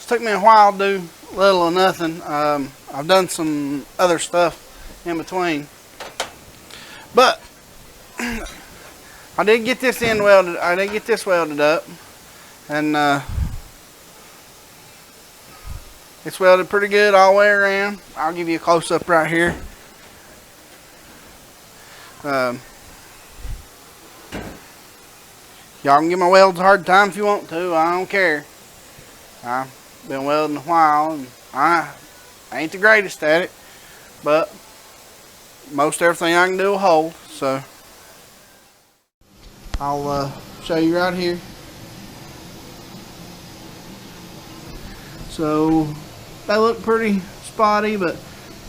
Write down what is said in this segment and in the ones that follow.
took me a while to do little or nothing. I've done some other stuff in between, but I did get this end welded. I did get this welded up, and it's welded pretty good all the way around. I'll give you a close up right here. Y'all can give my welds a hard time if you want to. I don't care. I've been welding a while, and I ain't the greatest at it, but most everything I can do will hold. So I'll show you right here. So they look pretty spotty, but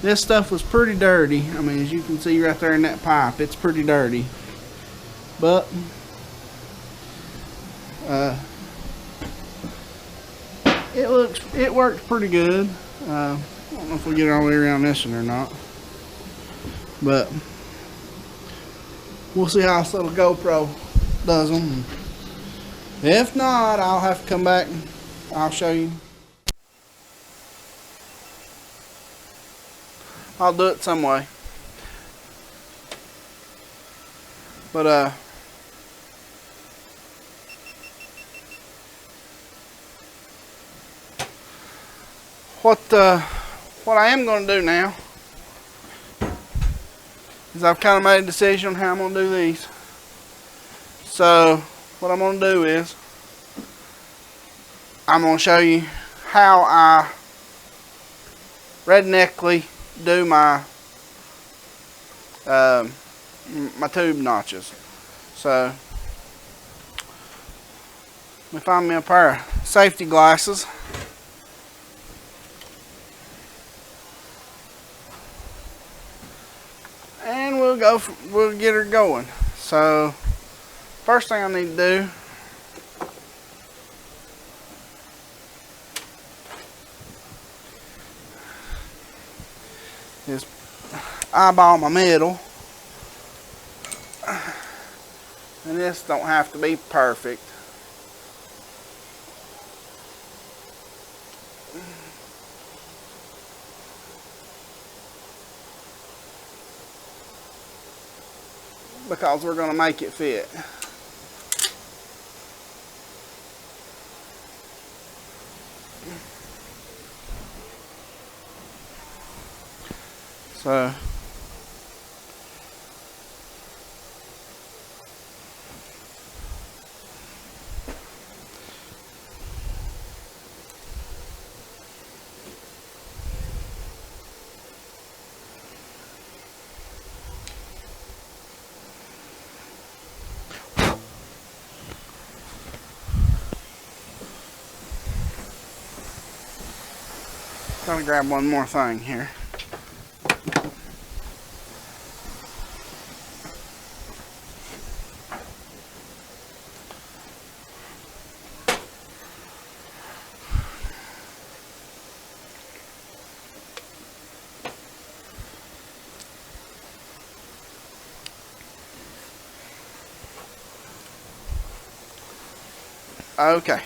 this stuff was pretty dirty. I mean, as you can see right there in that pipe, it's pretty dirty. But it works pretty good. I don't know if we'll get all the way around this one or not, but we'll see how this little GoPro does them. If not, I'll have to come back and I'll show you. I'll do it some way. But what I am going to do now is I've kind of made a decision on how I'm going to do these. So what I'm going to do is I'm going to show you how I redneckly do my my tube notches. So let me find me a pair of safety glasses. And we'll get her going. So first thing I need to do is eyeball my middle. And this don't have to be perfect. Because we're going to make it fit. So I'm gonna grab one more thing here. Okay.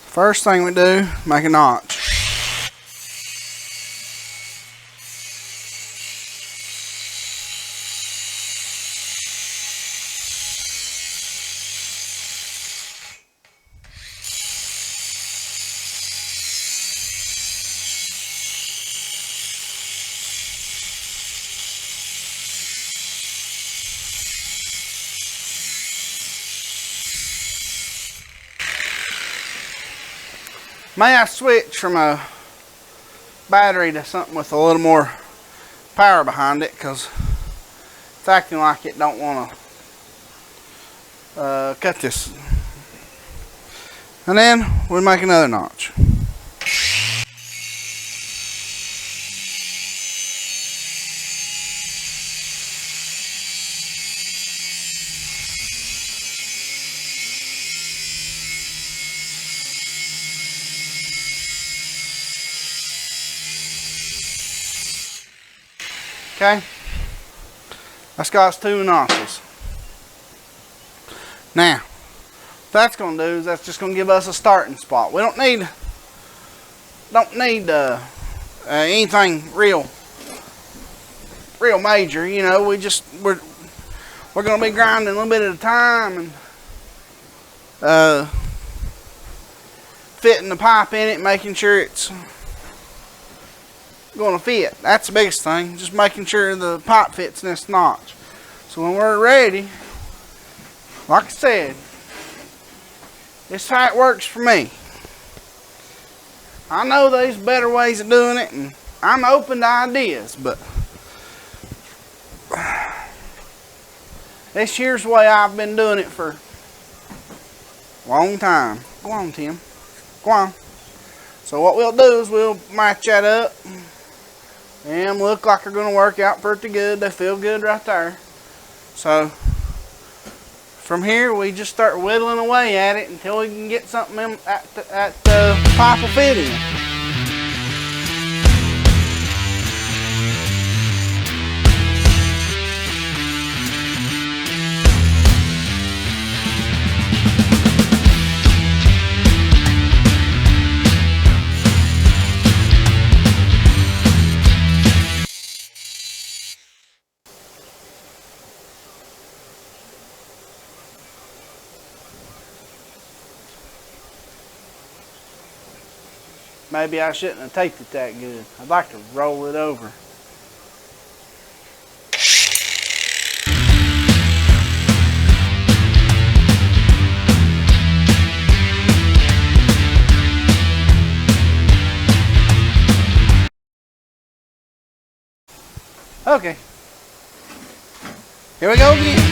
First thing we do, make a notch. May I switch from a battery to something with a little more power behind it, because it's acting like it don't want to cut this. And then we make another notch. Okay, that's got us 2 notches. Now, that's going to do is that's just going to give us a starting spot. We don't need anything real major. You know, we're going to be grinding a little bit at a time and fitting the pipe in it, making sure it's going to fit. That's the biggest thing, just making sure the pipe fits in this notch. So when we're ready, like I said, this is how it works for me. I know there's better ways of doing it, and I'm open to ideas, but this here's the way I've been doing it for a long time. Go on, Tim. Go on. So what we'll do is we'll match that up, and look like they're going to work out pretty good. They feel good right there. So from here, we just start whittling away at it until we can get something at the pipe will fit in. Maybe I shouldn't have taped it that good. I'd like to roll it over. Okay. Here we go again.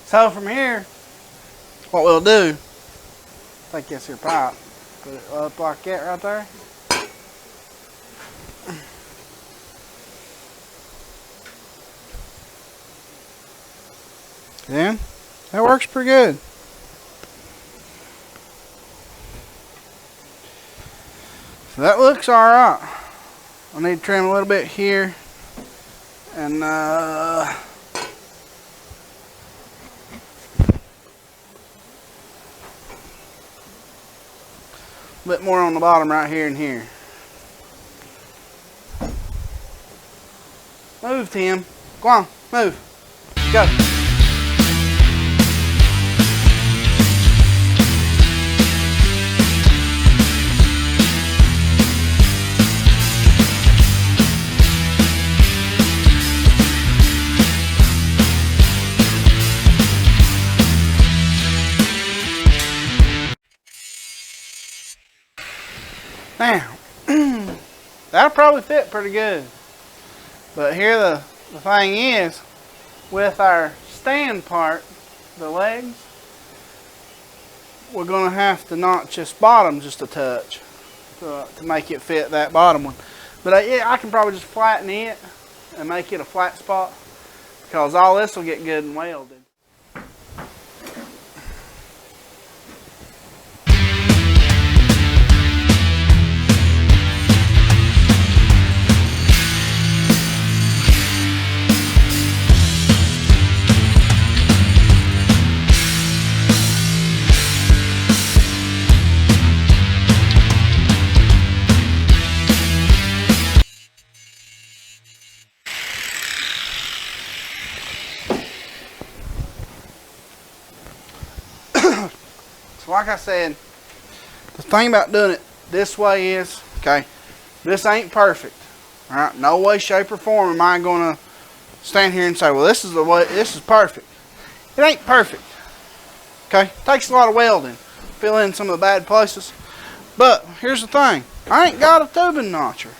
So from here, what we'll do, take this here pipe, put it up like that right there. Then, that works pretty good. So that looks alright. I need to trim a little bit here, and a bit more on the bottom right here and here. Move, Tim. Go on, move. Go. Now, that'll probably fit pretty good. But here the thing is, with our stand part, the legs, we're going to have to notch this bottom just a touch to make it fit that bottom one. But yeah, I can probably just flatten it and make it a flat spot, because all this will get good and welded. So like I said, the thing about doing it this way is, okay, this ain't perfect. Alright, no way, shape, or form am I gonna stand here and say, well, this is the way, this is perfect. It ain't perfect. Okay, it takes a lot of welding, fill in some of the bad places. But here's the thing, I ain't got a tubing notcher.